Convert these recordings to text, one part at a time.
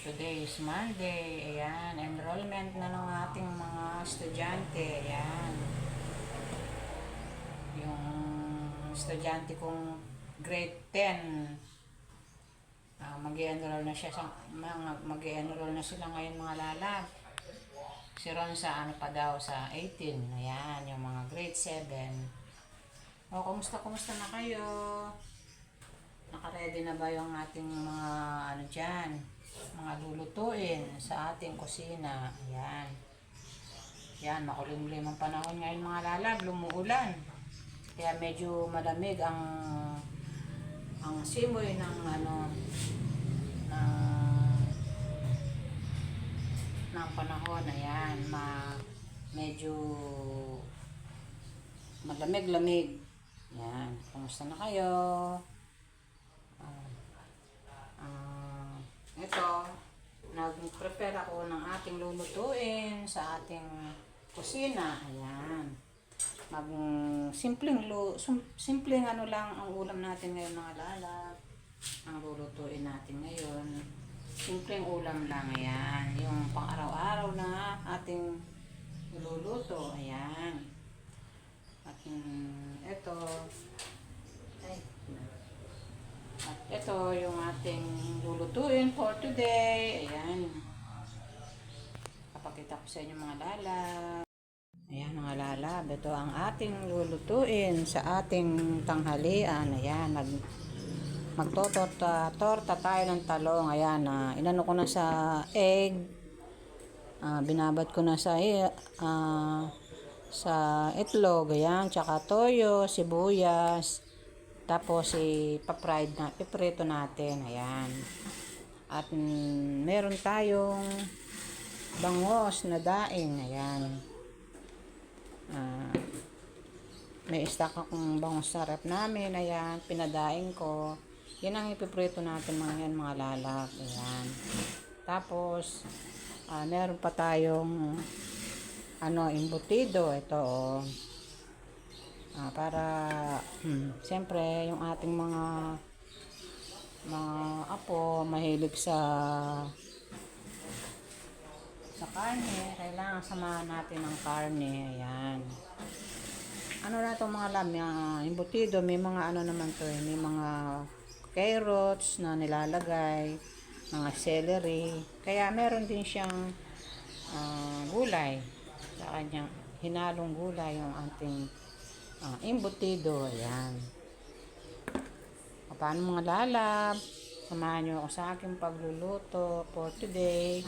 Today is Monday. Ayan, enrollment na ng ating mga estudyante. Ayan. Yung estudyante kong grade 10. Mag-i-enroll na siya sa mag-i-enroll na sila ngayon mga lalab. Si Ron sa ano pa daw sa 18. Ayan, yung mga grade 7. O, kumusta na kayo? Naka-ready na ba yung ating mga ano dyan? Mga lulutuin sa ating kusina. Ayan. Yan, makulimlim ang panahon ngayon mga lalab. Lumuulan. Kaya medyo malamig ang simoy ng ano ng panahon. Ayan, medyo malamig-lamig. Yan, kumusta na kayo? Ito, nag-prepare ako ng ating lulutuin sa ating kusina. Ayan. Simpleng ano lang ang ulam natin ngayon mga lalab. Ang lulutuin natin ngayon. Simpleng ulam lang. Ayan. Yung pang-araw-araw na ating niluluto. Ayan. At ito, ito yung ating lulutuin for today. Ayan. Kapakita ko sa inyo mga lalab. Ayan mga lalab. Ito ang ating lulutuin sa ating tanghalian. Ayan. Magtotorta tayo ng talong. Ayan. Inano ko na sa egg. Binabad ko na sa itlog. Ayan. Tsaka toyo, sibuyas. Tapos ipa-fried na, piprito natin. Ayan. At meron tayong bangos na daing. Ayan. May stock akong bangos sa rep namin. Ayan. Pinadaing ko. Yan ang ipiprito natin mga lalab. Ayan. Tapos meron pa tayong embutido. Ito para siyempre yung ating mga apo mahilig sa karne, kailangan samahan natin ng karne. Ayan. Ano na itong mga embutido, may mga naman to, may mga carrots na nilalagay, mga celery, kaya meron din siyang gulay sa kanyang hinalong gulay yung ating embutido. Ayan. Paano mga lalab? Samahan nyo ako sa aking pagluluto for today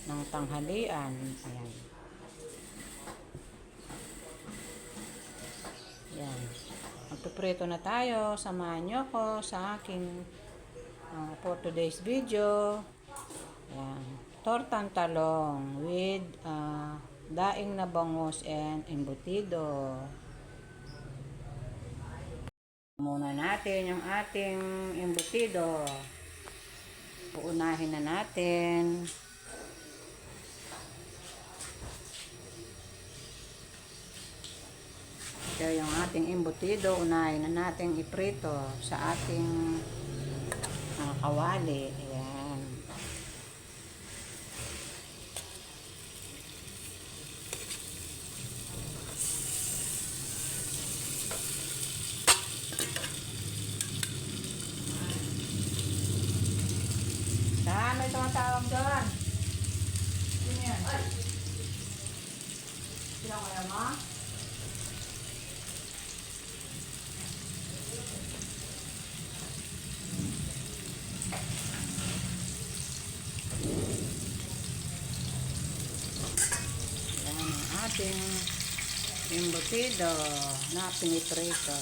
ng tanghalian. Ayan. Ayan. Magpiprito na tayo. Samahan nyo ako sa aking for today's video. Ayan. Tortang talong with daing na bangus and embutido. Muna natin yung ating embutido. Uunahin na natin. Ito yung ating embutido. Unahin na natin iprito sa ating kawali. Ayan. May tumatawag doon. Sino yan? Sino kaya mo? Yan ang ating embutido na piniprito.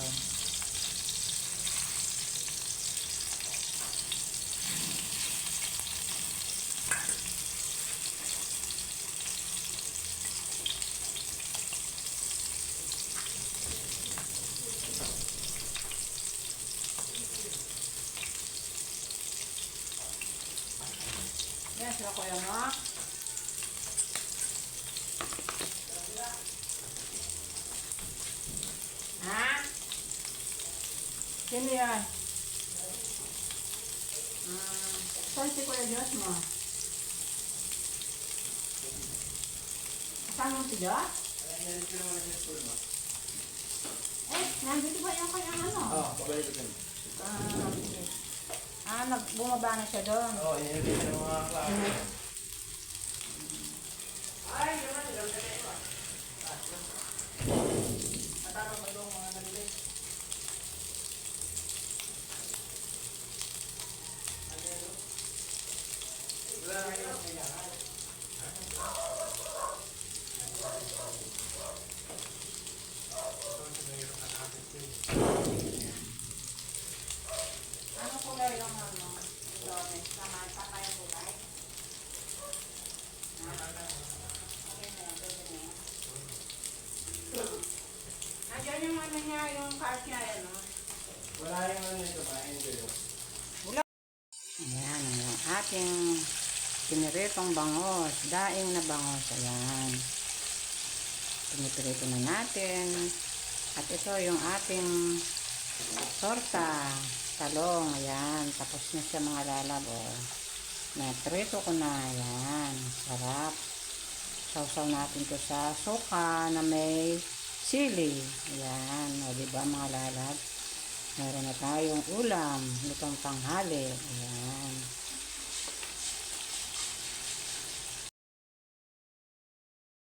Yan, sila ko yan, ha? Ha? Sino yan? Saan si Kuya Diyos mo? Kasama mo si Diyos? Nandito ba yung kanyang ano? Oo, babalik ko dun. Okay. Bumaba na siya doon. Oo, yun yung mga klase. Ay, naman, ilang ka na ito ah. Matanong ba itong mga kanila? Wala na yung kailangan. Ano kulay lang ano? Dome. Tama kaya kulay? Okay na yan, pwede na yan. Nandiyan yung ano niya, yung card niya, ano? Wala yung ano nito ba? Enjoy. Ayan, ang ating piniritong bangos. Daing na bangos. Ayan. Pinipirito na natin. At ito yung ating torta. Talong. Ayan. Tapos na siya mga lalabo. Naprito ko na. Ayan. Sarap. Sausaw natin to sa suka na may sili. Ayan. O diba mga lalab? Meron na tayong ulam. Itong tanghali. Ayan.